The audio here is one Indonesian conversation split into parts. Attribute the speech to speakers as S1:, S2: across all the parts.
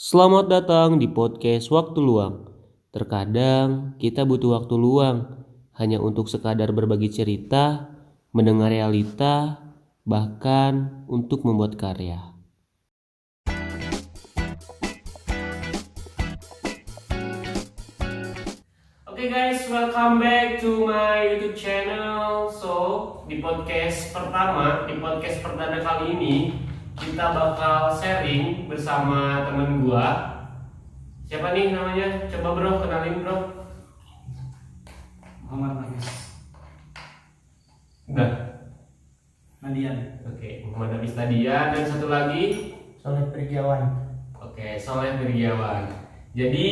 S1: Selamat datang di podcast Waktu Luang. Terkadang kita butuh waktu luang hanya untuk sekadar berbagi cerita, mendengar realita, bahkan untuk membuat karya. Oke guys, welcome back to my YouTube channel. So, di podcast perdana kali ini kita bakal sharing bersama temen gua. Siapa nih namanya? Coba bro, kenalin bro.
S2: Muhammad Nafis
S1: Enggak.
S2: Nadian.
S1: Oke, Muhammad Nafis Nadian dan satu lagi
S2: Soleh Pergiawan.
S1: Oke, Soleh Wirjawan. Jadi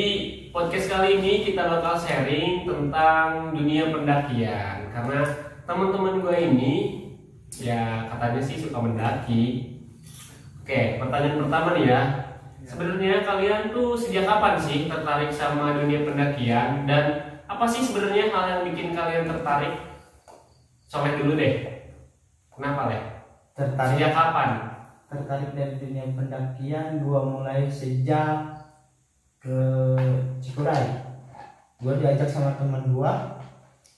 S1: podcast kali ini kita bakal sharing tentang dunia pendakian karena teman-teman gue ini ya katanya sih suka mendaki. Oke, pertanyaan pertama nih ya. Sebenarnya kalian tuh sejak kapan sih tertarik sama dunia pendakian dan apa sih sebenarnya hal yang bikin kalian tertarik? Soleh dulu deh. Kenapa Leh? Sejak kapan?
S2: Tertarik dari dunia pendakian gua mulai sejak ke Cikuray. Gua diajak sama teman gua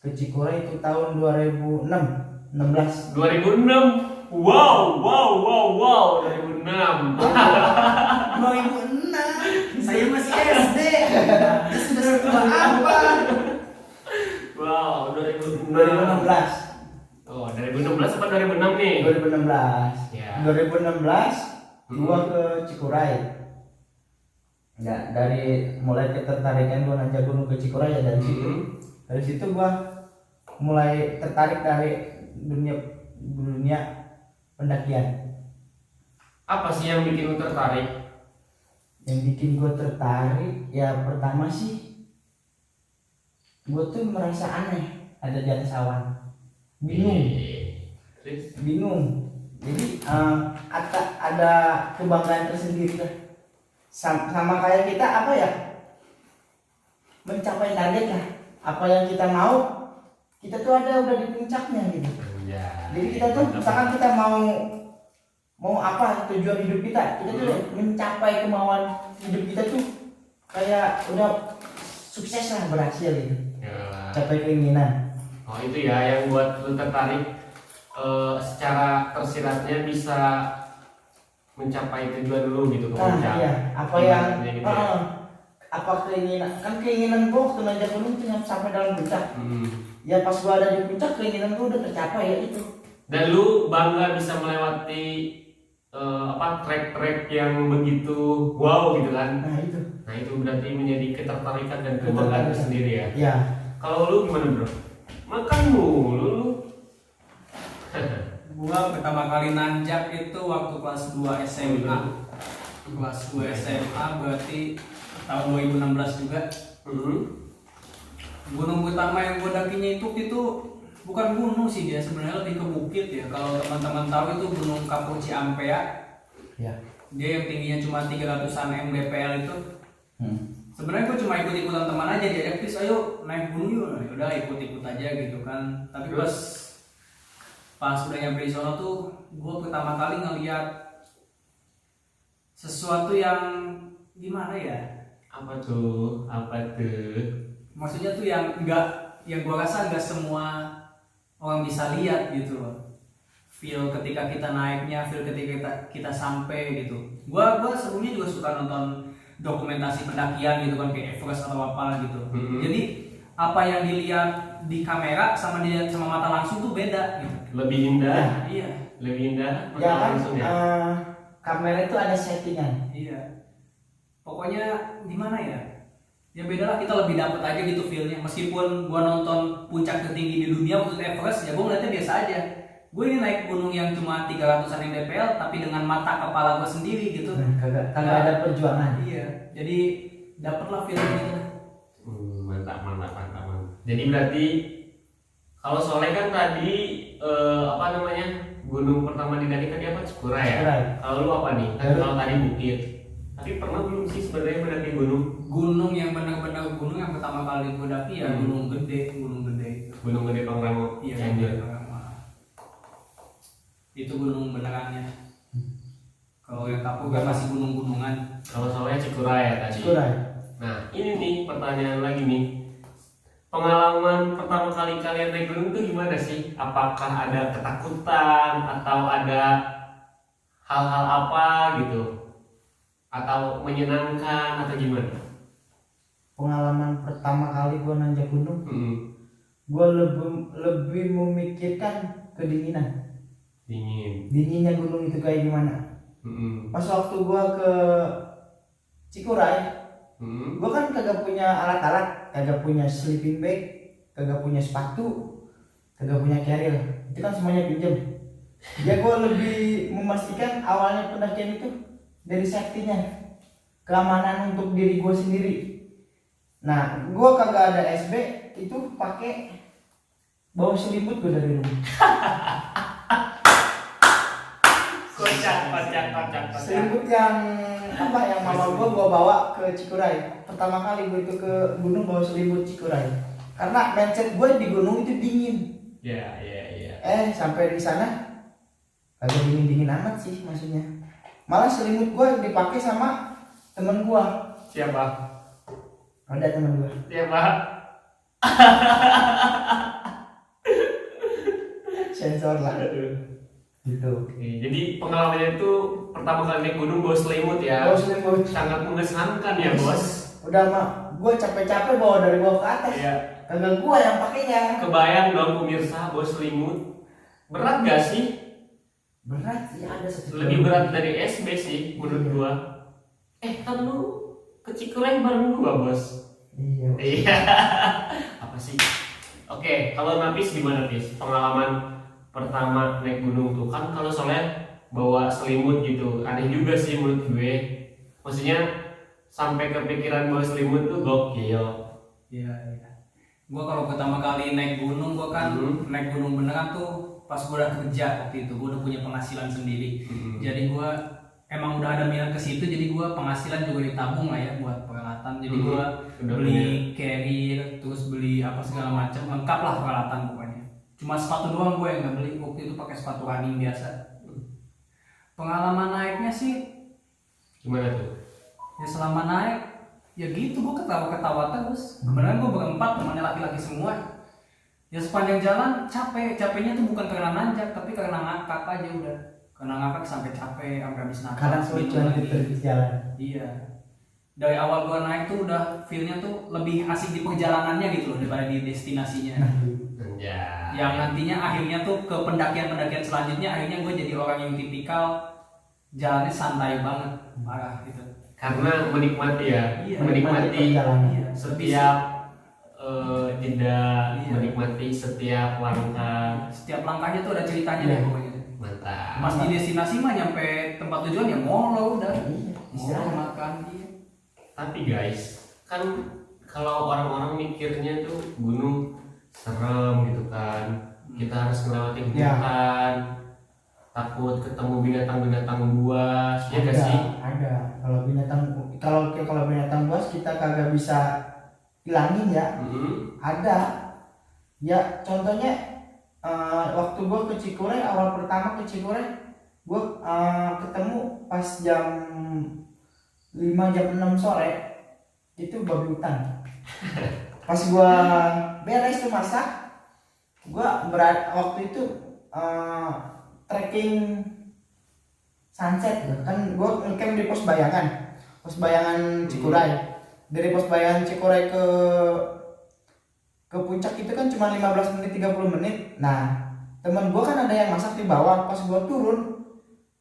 S2: ke Cikuray itu tahun 2006.
S1: 2006. Wow. 2006.
S2: 2006. Saya masih SD. Sudah setua apa?
S1: Wow, 2006.
S2: 2016.
S1: Oh, 2016 apa 2006 nih?
S2: 2016.
S1: Ya.
S2: 2016 gua ke Cikuray. Ya, dari mulai ketertarikan gua nanjak gunung ke Cikuray ya dari situ. Dari situ gua mulai tertarik dari dunia pendakian.
S1: Apa sih yang bikin lu tertarik?
S2: Yang bikin gua tertarik ya pertama sih gua tuh merasa aneh ada di atas awan. Bingung. Jadi ada kebanggaan tersendiri lah. Sama kayak kita apa ya, mencapai target lah. Apa yang kita mau, kita tuh udah di puncaknya gitu.
S1: Ya.
S2: Jadi kita tuh misalkan kita mau apa tujuan hidup kita tuh mencapai kemauan hidup kita tuh kayak udah sukses lah, berhasil gitu.
S1: Ya.
S2: Capai keinginan.
S1: Oh, itu ya yang buat lu tertarik secara tersiratnya bisa mencapai tujuan lu gitu ke puncak.
S2: Iya, apa yang
S1: gitu ya?
S2: apa keinginan gua waktu nanjak gunung tuh sampai dalam puncak. Ya pas gua ada di puncak keinginan gua udah tercapai ya itu.
S1: Dan lu bangga bisa melewati trek-trek yang begitu wow gitu kan. Nah itu berarti menjadi ketertarikan dan kebanggaan tersendiri ya.
S2: Ya.
S1: Kalau lu gimana bro? Makan mulu lu.
S3: Gua pertama kali nanjak itu waktu kelas 2 SMA. Kelas 2 SMA berarti tahun 2016 juga. Gunung pertama yang gua dakinya itu bukan gunung sih, dia sebenarnya lebih ke bukit ya. Kalau teman-teman tahu itu Gunung Kapur Ciampea.
S2: Ya.
S3: Dia yang tingginya cuma 300-an mdpl itu. Sebenarnya gue cuma ikut-ikutan teman aja, diajak please ayo naik gunung yuk. Nah, udah ikut-ikut aja gitu kan. Tapi pas udah nyampe di sono tuh gue pertama kali ngeliat sesuatu yang gimana ya?
S1: Apa tuh?
S3: Maksudnya tuh yang gue rasa nggak semua orang bisa lihat gitu loh. Feel ketika kita naiknya, feel ketika kita sampai gitu. Gua sebelumnya juga suka nonton dokumentasi pendakian gitu kan, kayak Everest atau apa gitu. Jadi apa yang dilihat di kamera sama dilihat sama mata langsung tuh beda gitu.
S1: Lebih indah.
S3: Iya.
S1: Lebih indah.
S2: Ya kan,
S1: langsung ya.
S2: kamera itu ada settingan.
S3: Iya. Pokoknya gimana ya? Ya beda lah, kita lebih dapet aja gitu feelnya. Meskipun gua nonton puncak tertinggi di dunia waktu itu Everest, ya gua ngeliatnya biasa aja. Gue ini naik gunung yang cuma 300-an mdpl tapi dengan mata kepala gue sendiri gitu.
S2: Kagak ada perjuangan.
S3: Iya, jadi dapatlah feeling gitu.
S1: Mantap. Jadi berarti kalau Soleh kan tadi gunung pertama didaki tadi apa? Cikuray ya. Kalau lu apa nih? Kalau tadi bukit. Tapi pernah belum sih sebenarnya mendaki gunung?
S3: Gunung yang benar-benar gunung yang pertama kali gue daki ya Gunung Gede.
S1: Gunung Gede Pangrango.
S3: Iya,
S1: Cianjur.
S3: Itu gunung benerannya. Kalau yang Kapur kan masih gunung-gunungan.
S1: Kalau Soleh Cikuray
S2: Cikuray.
S1: Nah, ini nih pertanyaan lagi nih. Pengalaman pertama kali kalian naik gunung itu gimana sih? Apakah ada ketakutan atau ada hal-hal apa gitu? Atau menyenangkan atau gimana?
S2: Pengalaman pertama kali gue nanjak gunung, gue lebih memikirkan kedinginan. Dinginnya gunung itu kayak gimana. Pas waktu gue ke Cikuray, gue kan kagak punya alat-alat, kagak punya sleeping bag, kagak punya sepatu, kagak punya carrier, itu kan semuanya pinjam. Ya gue lebih memastikan awalnya pendakian itu dari safety-nya, keamanan untuk diri gue sendiri. Nah, gue kagak ada SB, itu pakai bawa selimut gue dari rumah.
S1: Kocak.
S2: Selimut yang apa yang mama gue bawa ke Cikuray. Pertama kali gue itu ke gunung bawa selimut Cikuray. Karena mindset gue di gunung itu dingin.
S1: Iya.
S2: Sampai di sana agak dingin amat sih maksudnya. Malah selimut gue dipakai sama temen gue.
S1: Siapa?
S2: Ada temen gue.
S1: Siapa?
S2: Sensor lah. Gitu.
S1: Oke, jadi pengalamannya itu pertama kali naik gunung bawa selimut ya.
S2: Bawa selimut.
S1: Sangat mengesankan ya, Bos.
S2: Udah mah gue capek-capek bawa dari bawah ke atas.
S1: Iya.
S2: Kagak gue yang pakainya.
S1: Kebayang dong pemirsa bawa selimut. Berat gak sih?
S2: Berat sih, ada satu.
S1: Lebih berat dari SB sih menurut gua. Kan lu ke Cikuray bareng gua, Bos. Iya. Apa sih? Oke, kalau Napis gimana, Pis? Pengalaman pertama naik gunung tuh kan kalau soalnya bawa selimut gitu. Aneh juga sih menurut gue. Maksudnya sampai kepikiran bawa selimut tuh gokil.
S3: Iya. Gua kalau pertama kali naik gunung, gua kan naik gunung beneran tuh pas gua udah kerja waktu itu, gua udah punya penghasilan sendiri. Jadi gua emang udah ada minat ke situ, jadi gua penghasilan juga ditabung lah ya buat peralatan. Jadi gua beli carrier, terus beli apa segala macam, lengkap lah peralatan pokoknya. Cuma sepatu doang gue yang nggak beli, waktu itu pakai sepatu running biasa. Pengalaman naiknya sih
S1: Gimana tuh?
S3: ya selama naik ya gitu, gue ketawa-ketawa terus. Kebenaran gue berempat, temannya laki-laki semua. Ya sepanjang jalan capeknya tuh bukan karena nanjak, tapi karena ngakak aja udah. Karena ngakak sampai capek, sampai habis napas.
S2: Karena kelucuan gitu di jalan.
S3: Iya. Dari awal gue naik tuh udah feel-nya tuh lebih asik di perjalanannya gitu loh daripada di destinasinya.
S1: Ya.
S3: Yang nantinya akhirnya tuh ke pendakian selanjutnya akhirnya gue jadi orang yang tipikal jalannya santai banget, parah gitu.
S1: Karena menikmati ya,
S3: Iya,
S1: menikmati
S2: perjalanan.
S1: setiap jeda,
S3: Iya.
S1: menikmati setiap langkah.
S3: Setiap langkahnya tuh ada ceritanya
S2: Iya.
S3: deh pokoknya.
S1: Mantap.
S3: Pas di destinasi mah nyampe tempat tujuan ya molo udah.
S2: Istirahat.
S3: Makan iya.
S1: Tapi guys, kan kalau orang-orang mikirnya tuh gunung serem gitu kan, kita harus ngelewatin hutan, takut ketemu binatang-binatang buas, ya gak sih?
S2: Ada. Kalau binatang buas kita kagak bisa hilangin ya. Ada. Ya contohnya waktu gue ke Cikuray, awal pertama ke Cikuray, gue ketemu pas jam 5 jam 6 sore itu babi hutan. Pas gua beres tuh masak, gua waktu itu trekking sunset kan, gua ngecamp di pos bayangan Cikuray. Dari pos bayangan Cikuray ke puncak itu kan cuma 15 menit 30 menit. Nah teman gua kan ada yang masak di bawah. Pas gua turun,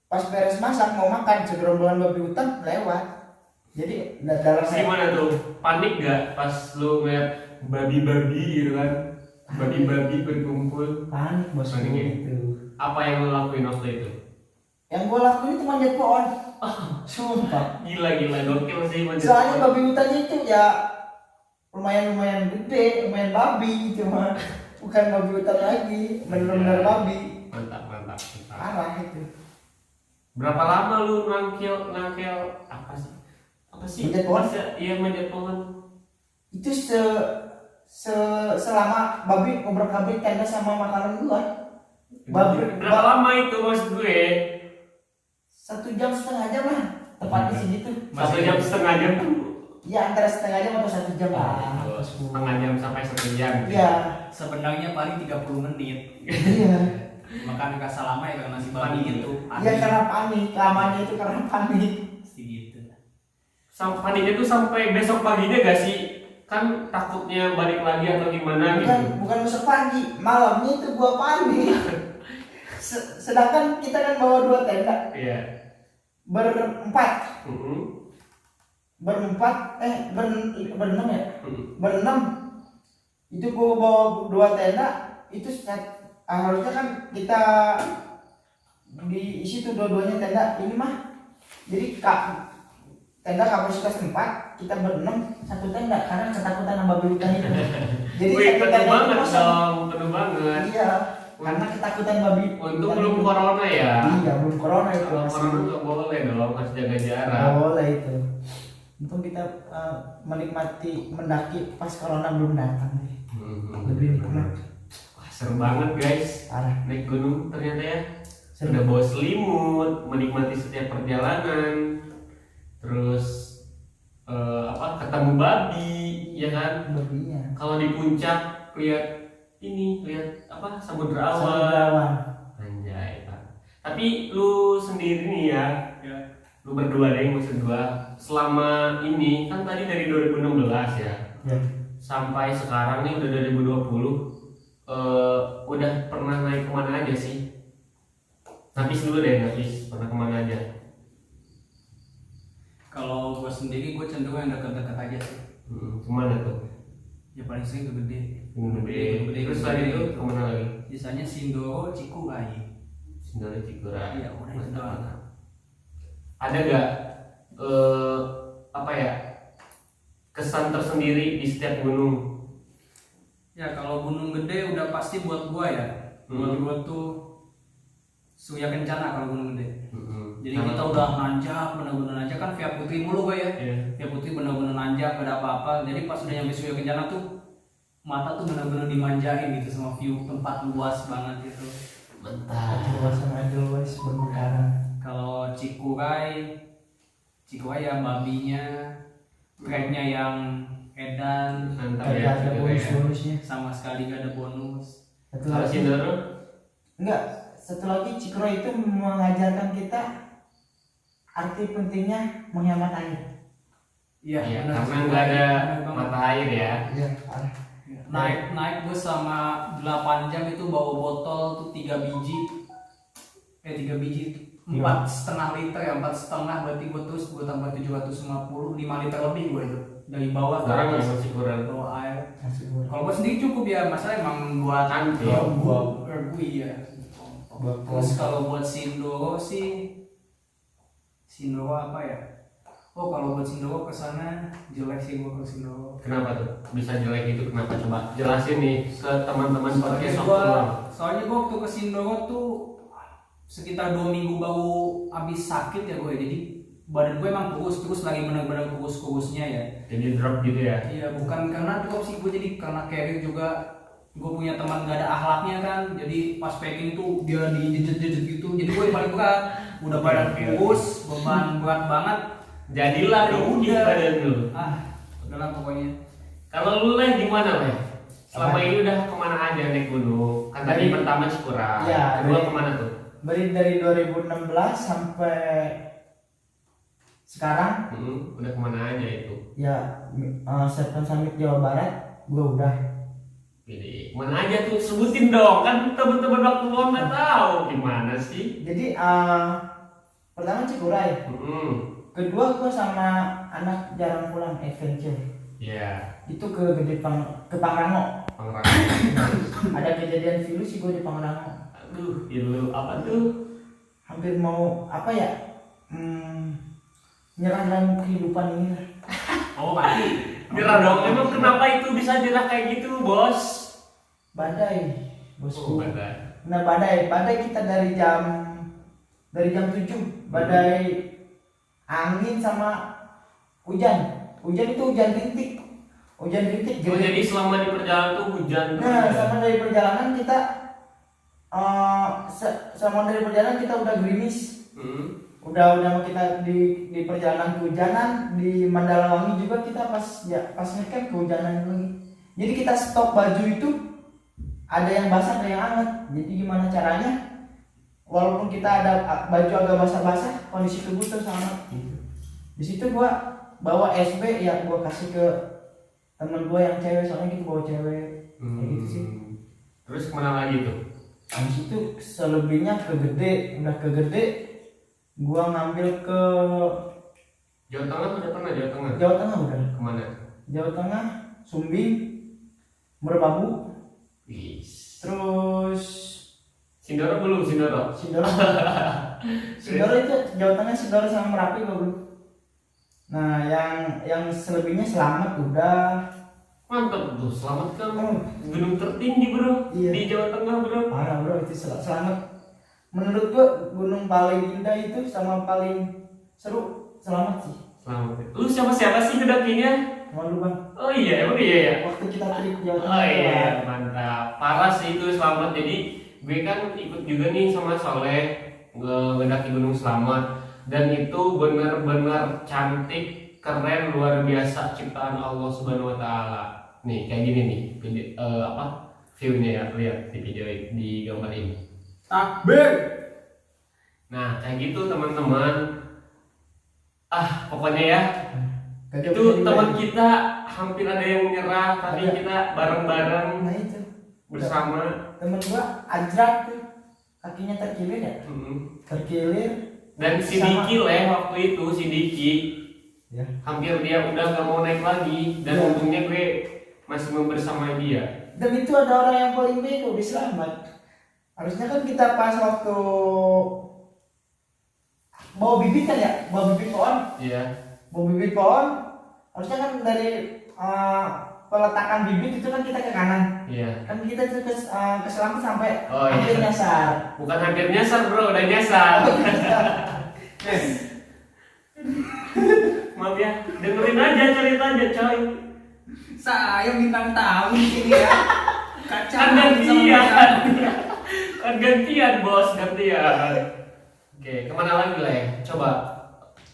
S2: pas beres masak mau makan, segerombolan babi hutan lewat. Jadi dalam
S1: gimana tuh? Panik gak pas lu ngeliat babi-babi gitu kan? Babi-babi berkumpul.
S2: Panik bos.
S1: Panik ya?
S2: Gitu.
S1: Apa yang lu lakuin waktu itu?
S2: Yang gue lakuin itu manjat pohon. Sumpah.
S1: Gila gokil sih manjat
S2: Soalnya
S1: pohon.
S2: babi hutannya itu ya lumayan gede, lumayan babi cuma bukan babi hutan lagi, benar-benar babi.
S1: Mantap.
S2: Parah itu.
S1: Berapa lama lu nangkel apa sih?
S2: Manjat pohon?
S1: Iya manjat pohon.
S2: Itu selama babi ngobrak-abrik tenda sama makanan gua.
S1: Berapa lama itu maksud gue?
S2: 1,5 jam lah, tepatnya segitu.
S1: 1,5 jam tuh
S2: Ya antara setengah jam atau 1 jam lah.
S1: Setengah jam sampai 1 jam.
S2: Iya.
S3: Sebenarnya paling 30 menit.
S2: Iya.
S3: Makan rasa lama ya karena nasi babi gitu.
S2: Iya karena panik, lamanya itu karena panik.
S3: Pasti gitu.
S1: Paniknya tuh sampai besok paginya gak sih? Kan takutnya balik lagi atau gimana gitu.
S2: Bukan besok pagi, malamnya itu gua panik. Sedangkan kita kan bawa 2 tenda.
S1: Iya.
S2: Berempat. Berenam ya? Berenam. Itu gua bawa 2 tenda, itu harusnya kan kita diisi tuh dua-duanya tenda. Ini mah jadi tenda kapasitas 4, kita berenam 1 tenda karena ketakutan sama babi hutan itu. Jadi
S1: penuh banget
S2: kosong.
S1: dong, penuh banget.
S2: Iya, karena ketakutan babi.
S1: Untung belum corona ya.
S2: Iya, belum corona itu.
S1: Kalau corona nggak boleh dong, harus jaga jarak.
S2: Nggak boleh itu. Untung kita menikmati mendaki pas corona belum datang. Lebih nikmat.
S1: Wah, seru banget guys.
S2: Parah.
S1: Naik gunung ternyata ya.
S2: Seru.
S1: Udah bawa selimut, menikmati setiap perjalanan. Terus ketemu babi, ya kan?
S2: Babinya.
S1: Kalau di puncak lihat samudra awan.
S2: Samudra awan.
S1: Anjay, Pak. Tapi lu sendiri nih ya, lu berdua deh, maksud gua, selama ini kan tadi dari 2016 ya,
S2: Ya.
S1: sampai sekarang nih udah 2020, udah pernah naik kemana aja sih? Napis dulu deh, Napis pernah kemana aja?
S3: Kalau gue sendiri gue cenderung yang dekat-dekat aja sih.
S1: Kemana tuh?
S3: Ya paling sering ke gede.
S1: Gede. Terus tadi itu kemana lagi?
S3: Biasanya Sindoro, Cikuray.
S1: Sindoro, Cikuray.
S3: Iya, udah itu doang.
S1: Ada gak kesan tersendiri di setiap gunung?
S3: Ya kalau gunung gede udah pasti buat gua ya. Buat gua tuh Surya Kencana kalau gunung gede. Jadi kita udah nanjak, bener-bener nanjak kan Via Putri mulu gua ya. Via Putri bener-bener nanjak, gak ada apa-apa. Jadi pas udah nyampe Surya Kencana tuh mata tuh bener-bener dimanjain gitu sama view tempat luas banget gitu.
S1: Mantap.
S2: Luas sama luas bermekaran.
S3: Kalau Cikuray ya babinya, treknya yang edan,
S2: Gak ada bonus-bonusnya.
S3: sama sekali gak ada bonus.
S1: Kalau Sindoro?
S2: Enggak, satu lagi Cikuray itu mengajarkan kita arti pentingnya menghemat air.
S3: Iya,
S1: Ya,
S3: benar.
S1: karena nggak ada mata air ya.
S2: Iya, parah.
S3: Naik bus sama 8 jam itu bawa botol tuh 3 biji. 3 biji 4,5 liter ya, 4,5 berarti gue tambah 750, 5 liter lebih gue itu dari bawah ke
S1: Sekarang
S3: atas
S1: masih kurang.
S3: bawa air.
S2: Masih kurang.
S3: Kalau gue sendiri cukup ya, masalah emang buat
S1: Nanti.
S3: gue ya.
S2: Buat
S3: Terus kalau buat Sindoro apa ya? Oh kalau buat Sindoro kesana jelek sih gue ke Sindoro.
S1: Kenapa tuh? Bisa jelek itu kenapa? Coba jelasin nih ke teman-teman podcast
S3: Soalnya gue waktu ke Sindoro tuh sekitar 2 minggu baru habis sakit ya gue. Jadi badan gue emang kurus, terus lagi benar-benar kurus-kurusnya ya.
S1: Jadi drop gitu ya?
S3: Iya, bukan karena drop sih gue, jadi karena carry juga. Gue punya teman gak ada akhlaknya kan, jadi pas packing tuh dia dijejet-jejet gitu. Jadi gue paling berat, udah badan kurus, beban berat banget.
S1: Jadilah tinggi badan lu.
S3: Udahlah pokoknya.
S1: Kalau lu Leh gimana Leh? Selama
S2: Apa?
S1: ini udah kemana aja naik gunung? Kan tadi pertama Cikuray,
S2: Iya,
S1: kedua kemana tuh?
S2: dari 2016 sampai sekarang
S1: Udah kemana aja itu?
S2: ya Serpent Summit Jawa Barat gua udah.
S1: Jadi mana aja tuh, sebutin dong, kan teman-teman waktu lu nggak tahu gimana sih?
S2: Jadi pertama Cikuray, kedua gua sama anak jarang pulang adventure.
S1: Iya.
S2: Itu ke Pangrango. Ada kejadian virus sih gua di Pangrango.
S1: Aduh, ilu apa tuh?
S2: Hampir mau nyerah dalam kehidupan ini lah.
S3: Oh mati.
S1: Nyerah dong, emang kenapa itu bisa nyerah kayak gitu bos?
S2: Badai, bosku.
S1: Badai.
S2: Nah badai kita dari jam 7, badai angin sama hujan itu hujan rintik.
S1: Jadi selama di perjalanan tuh hujan.
S2: Nah sama dari perjalanan kita selama dari perjalanan kita udah gerimis. udah kita di perjalanan kehujanan di Mandalawangi juga kita pas ngecamp kehujanan lagi. Jadi kita stok baju itu ada yang basah ada yang hangat. Jadi gimana caranya? Walaupun kita ada baju agak basah-basah, kondisi tubuh terus hangat gitu. Di situ gua bawa SB ya gua kasih ke temen gua yang cewek, soalnya gitu bawa cewek. Kayak gitu sih.
S1: Terus kemana lagi tuh?
S2: Habis itu selebihnya ke Gede, udah ke Gede gua ngambil ke
S1: Jawa Tengah udah pernah Jawa Tengah?
S2: Jawa Tengah udah.
S1: Kemana?
S2: Jawa Tengah, Sumbing, Merbabu,
S1: Wis.
S2: terus
S1: Sindoro belum Sindoro?
S2: Sindoro. Sindoro itu Jawa Tengah, Sindoro sama Merapi gua belum. Nah, yang selebihnya Selamat udah.
S1: Mantap tuh, selamat kan gunung tertinggi bro.
S2: Iya.
S1: Di Jawa Tengah bro.
S2: Parah bro, itu Selamat. Menurut gua gunung paling indah itu sama paling seru Selamat sih.
S1: Selamat. Lu siapa sih ngedakinya?
S2: Sama lu bang.
S1: Oh iya, emang iya ya.
S2: Waktu kita trip Jawa Tengah.
S1: Oh iya, mantap. Parah sih itu Selamat. Jadi gue kan ikut juga nih sama Soleh ngedaki Gunung Selamat, dan itu benar-benar cantik, keren, luar biasa ciptaan Allah Subhanahu Wa Taala. Nih kayak gini nih, view-nya ya, lihat di video di gambar ini.
S3: Takbir.
S1: Nah kayak gitu teman-teman. Pokoknya ya.
S2: Kagak
S1: Itu
S2: bisa
S1: teman
S2: dibayar.
S1: kita hampir ada yang menyerah, tapi
S2: Ada.
S1: kita bareng-bareng
S2: Nah itu
S1: bersama.
S2: temen gua Ajrak tuh kakinya terkilir ya, terkilir.
S1: Dan si
S2: Sama-
S1: Diki waktu itu si Diki
S2: Ya.
S1: hampir dia udah gak mau naik lagi, dan
S2: Ya.
S1: untungnya gue masih membersamai dia.
S2: Dan itu ada orang yang paling bego di Selamat. Harusnya kan kita pas waktu bawa bibit kan ya, bawa bibit pohon,
S1: Iya.
S2: bawa bibit pohon. Harusnya kan dari peletakan bibit itu kan kita ke kanan.
S1: Iya.
S2: Kan kita tuh ke Selamat sampai
S1: Oh, iya.
S2: hampir nyasar.
S1: Bukan hampir nyasar bro, udah nyasar. Maaf ya, dengerin aja ceritanya coy.
S3: Saya bintang tamu di sini ya.
S1: Kan
S3: Kacang
S1: gantian. Kan gantian bos, gantian. Oke, kemana lagi lah ya? Coba.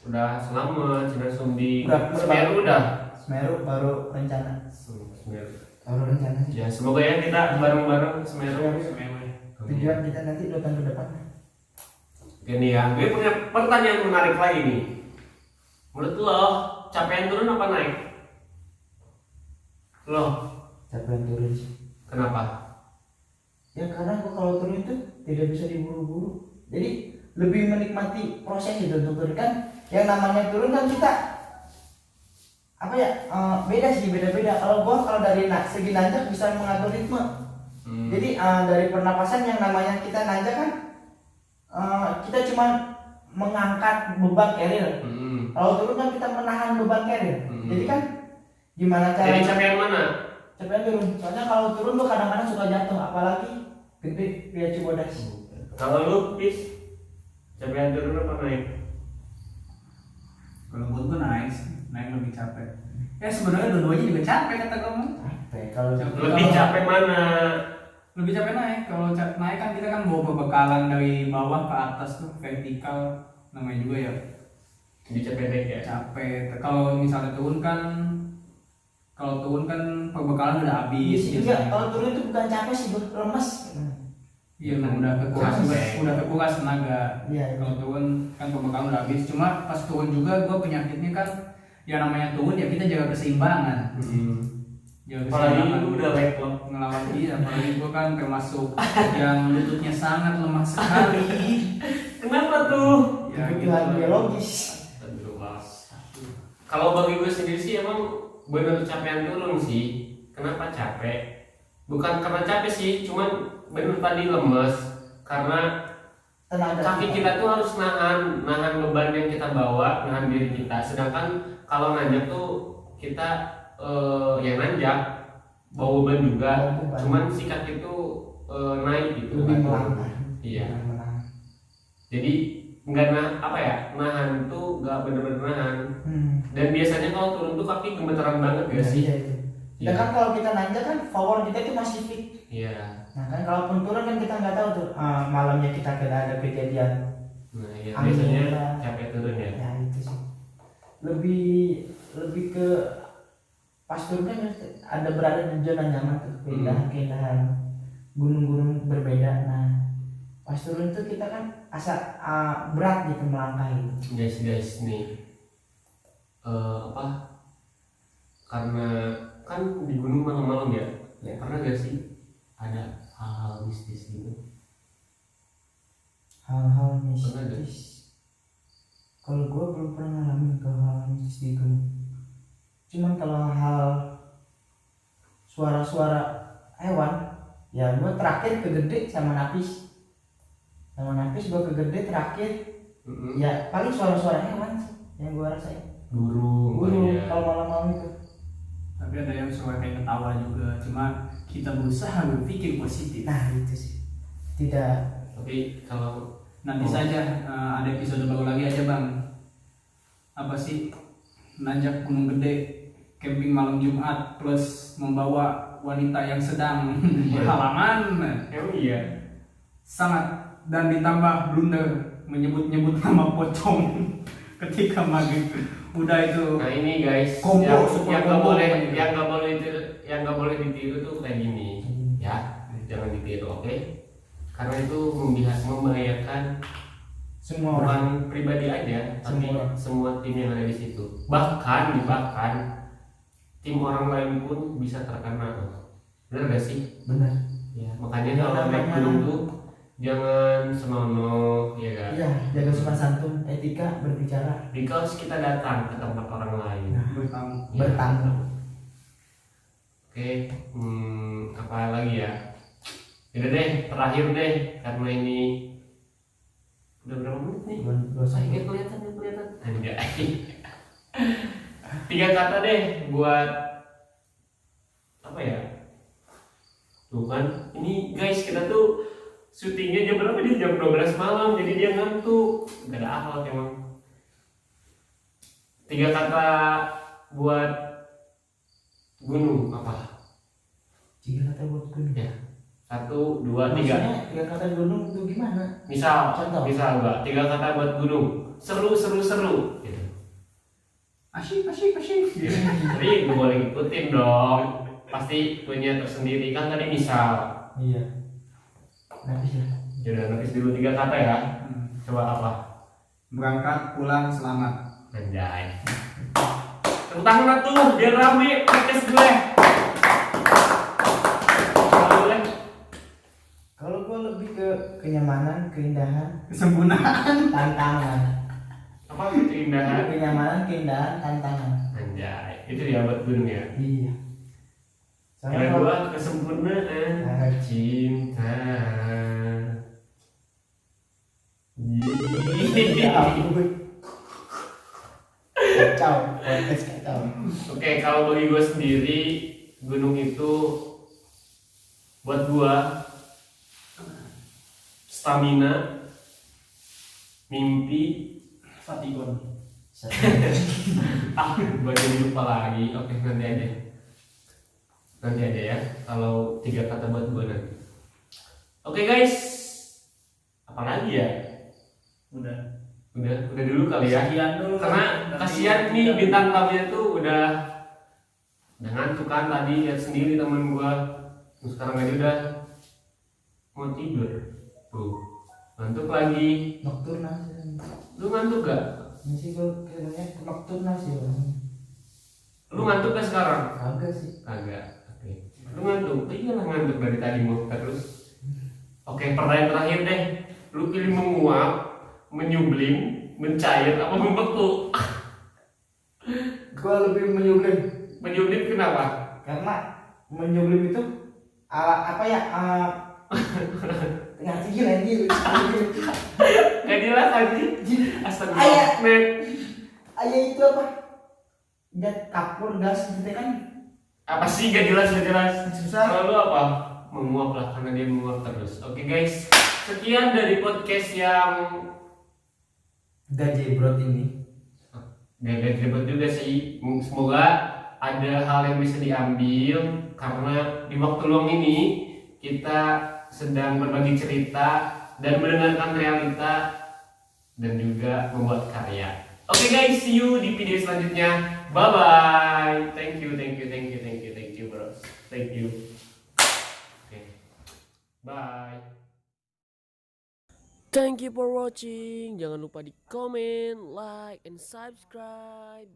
S1: Udah Selamat, Sinasumbi,
S2: Udah,
S1: Semeru udah.
S2: Semeru baru rencana.
S1: Semeru.
S2: Baru rencana sih.
S1: Ya semoga ya kita bareng-bareng Semeru.
S2: Tujuan kita nanti 2 tahun ke depan.
S1: Gini ya, gue punya pertanyaan menarik lagi nih. Menurut lo, capaian turun apa naik? Lo,
S2: Capaian turun sih.
S1: kenapa?
S2: Ya karena gua kalau turun itu tidak bisa diburu-buru. Jadi lebih menikmati proses itu untuk turun kan. Yang namanya turun kan kita apa ya, beda sih, beda-beda. Kalau dari segi nanjak bisa mengatur ritme. Jadi dari pernapasan yang namanya kita nanjak kan kita cuma mengangkat beban carrier. Kalau turun kan kita menahan beban carrier. Jadi kan gimana
S1: Jadi
S2: caranya?
S1: capaian mana?
S2: Capaian turun. Soalnya kalau turun lu kadang-kadang suka jatuh, apalagi gede via Cibodas.
S1: Kalau lu, Pis, capaian turun apa naik?
S3: Kalau buat gue naik lebih capek. Ya sebenarnya dua-duanya juga capek kata kamu.
S2: Capek kalau
S1: Lebih capek mana?
S3: Lebih capek naik. Kalau naik kan kita kan bawa perbekalan dari bawah ke atas tuh vertikal, namanya juga ya
S1: Lebih capek naik ya?
S3: capek. Kalau misalnya turun kan perbekalan udah habis.
S2: Iya,
S3: biasanya.
S2: kalau turun itu bukan capek sih, lemes.
S3: Iya, udah kekuras,
S1: Capek.
S3: udah kekuras tenaga.
S2: Iya.
S3: Kalau turun kan perbekalan udah habis. Cuma pas turun juga gue penyakitnya kan, ya namanya turun ya kita jaga keseimbangan. Jaga
S1: Apalagi
S3: keseimbangan.
S1: lu udah leg lock.
S3: Ngelawan dia, apalagi gue kan termasuk yang lututnya sangat lemah sekali.
S1: Kenapa tuh?
S3: Ya gitu.
S2: Kebutuhan biologis.
S1: Kalau bagi gue sendiri sih emang bener capaian turun sih. Kenapa capek? Bukan karena capek sih, cuman bener tadi lemes. Karena
S2: Tenaga
S1: kaki kita tuh harus nahan beban yang kita bawa, nahan diri kita. Sedangkan kalau nanjak tuh kita yang nanjak bawa beban juga,
S2: Bawa beban.
S1: cuman si kaki tuh naik gitu.
S2: lebih
S1: kan.
S2: melambat.
S1: Iya.
S2: Melambat.
S1: Jadi nggak nahan tuh nggak bener-bener nahan. Dan biasanya kalau turun tuh kaki gemeteran banget
S2: Iya,
S1: gak sih?
S2: iya, itu.
S1: Iya.
S2: Sedangkan kalau kita nanjak kan power kita itu masih fit.
S1: Iya.
S2: Nah kan kalaupun turun kan kita nggak tahu tuh malamnya kita kena ada kejadian.
S1: Nah iya.
S2: angin
S1: Biasanya
S2: lah.
S1: capek turun ya.
S2: Ya itu sih. Lebih ke pas turun kan ada berada di zona nyaman tuh, keindahan gunung-gunung berbeda. Nah pas turun tuh kita kan berat gitu melangkah gitu.
S1: Guys nih karena kan di gunung malam-malam ya, pernah gak sih ada hal-hal mistis gitu?
S2: Hal-hal
S1: Pernah gak?
S2: mistis kalau gue belum pernah ngalamin ke hal mistis di gunung. Cuman kalau hal suara-suara hewan ya gue terakhir kegede sama napis gue kegede terakhir. Ya paling suara-suara hewan sih yang gue rasain.
S1: Burung ya.
S2: Kalau malam-malam itu.
S3: Tapi ada yang suka kayak ketawa juga, cuma kita berusaha berpikir positif.
S2: Nah itu sih tidak.
S1: Tapi kalau
S3: Nanti saja ada episode baru lagi aja bang. Apa sih nanjak gunung gede, camping malam Jumat plus membawa wanita yang sedang berhalangan.
S1: emang iya.
S3: Sangat, dan ditambah blunder menyebut-nyebut nama pocong ketika maghrib. Udah itu.
S1: Nah ini guys,
S2: Combo,
S1: yang nggak
S2: combo.
S1: boleh ditiru tuh kayak gini, ya jangan ditiru, oke? Karena itu membahayakan
S2: Semua orang.
S1: bukan pribadi aja, tapi semua tim yang ada di situ. Bahkan tim orang lain pun bisa terkena. Benar gak sih?
S2: Benar.
S1: Ya, makanya
S2: Ya,
S1: kalau naik
S2: namanya-
S1: gunung tuh jangan senonoh, ya kan?
S2: Iya, jaga sopan santun, etika berbicara.
S1: Because kita datang ke tempat orang lain.
S3: Bertamu.
S1: Ya.
S2: Bertamu.
S1: Oke, apa lagi ya? Udah deh, terakhir deh, karena ini udah berapa menit nih?
S2: Dua
S1: Saya
S2: satu.
S1: kelihatan. Anjay. 3 kata deh buat apa ya? Tuh kan, ini guys kita tuh syutingnya jam berapa nih? Jam 12 malam, jadi dia ngantuk. Gak ada akhlak emang. 3 kata buat gunung apa?
S2: 3 kata buat gunung.
S1: Ya. 1, 2, 3.
S2: Maksudnya 3 kata gunung itu gimana?
S1: Misal
S2: Contoh.
S1: gua 3 kata buat gunung. Seru gitu.
S3: Asyik.
S1: Jadi gue boleh ngikutin dong. Pasti punya tersendiri kan tadi misal.
S2: Iya. Nanti ya.
S1: Jadi nanti dulu 3 kata ya. Coba apa?
S3: Berangkat pulang selamat.
S1: Anjay. Tepuk tangan tuh biar rame podcast gue. Boleh.
S2: Kalau gue lebih ke kenyamanan, keindahan,
S3: Kesempurnaan.
S2: tantangan.
S1: Apa keindahan?
S2: Kenyamanan, keindahan, tantangan.
S1: Anjay. Itu ya buat gunung ya.
S2: Iya.
S1: Yang
S2: kalau
S1: kedua kesempurnaan cinta.
S2: ya ampun. Kacau, podcast kacau.
S1: Oke, kalau bagi gue sendiri gunung itu buat gue stamina, mimpi,
S3: Fatigon.
S1: gue jadi lupa lagi. Oke, nanti aja ya kalau 3 kata buat gue nanti. Oke guys, apa lagi ya? Udah dulu kali ya.
S3: Sekian dulu.
S1: Karena kasihan nih bintang tamunya tuh udah ngantuk kan, tadi lihat sendiri temen gua. Terus sekarang aja udah mau tidur. Tuh, ngantuk lagi.
S2: Nocturnal.
S1: Lu ngantuk gak?
S2: Masih gue kayaknya nocturnal sih.
S1: Lu ngantuk gak sekarang?
S2: Kagak sih.
S1: Kagak. Oke. Lu ngantuk? Iyalah ngantuk dari tadi mau terus. Oke, pertanyaan terakhir deh. Lu pilih menguap, menyublim, mencair, apa membeku?
S2: Gue lebih menyublim.
S1: Menyublim kenapa?
S2: Karena menyublim itu apa ya? Ngerti gila ini.
S1: Gak jelas aja. Astaga.
S2: Ayah.
S1: Net.
S2: Ayah itu apa? Kapur gas gitu kan?
S1: Apa sih gak jelas?
S2: Susah.
S1: Kalau lu apa? Menguap lah karena dia menguap terus. Oke guys, sekian dari podcast yang
S2: Gak jebrot ini.
S1: gak ribet juga sih. Semoga ada hal yang bisa diambil karena di waktu luang ini kita sedang berbagi cerita dan mendengarkan realita dan juga membuat karya. Oke guys, see you di video selanjutnya. Bye bye. Thank you bro. Thank you. Oke. Bye.
S4: Thank you for watching. Jangan lupa di comment, like, and subscribe.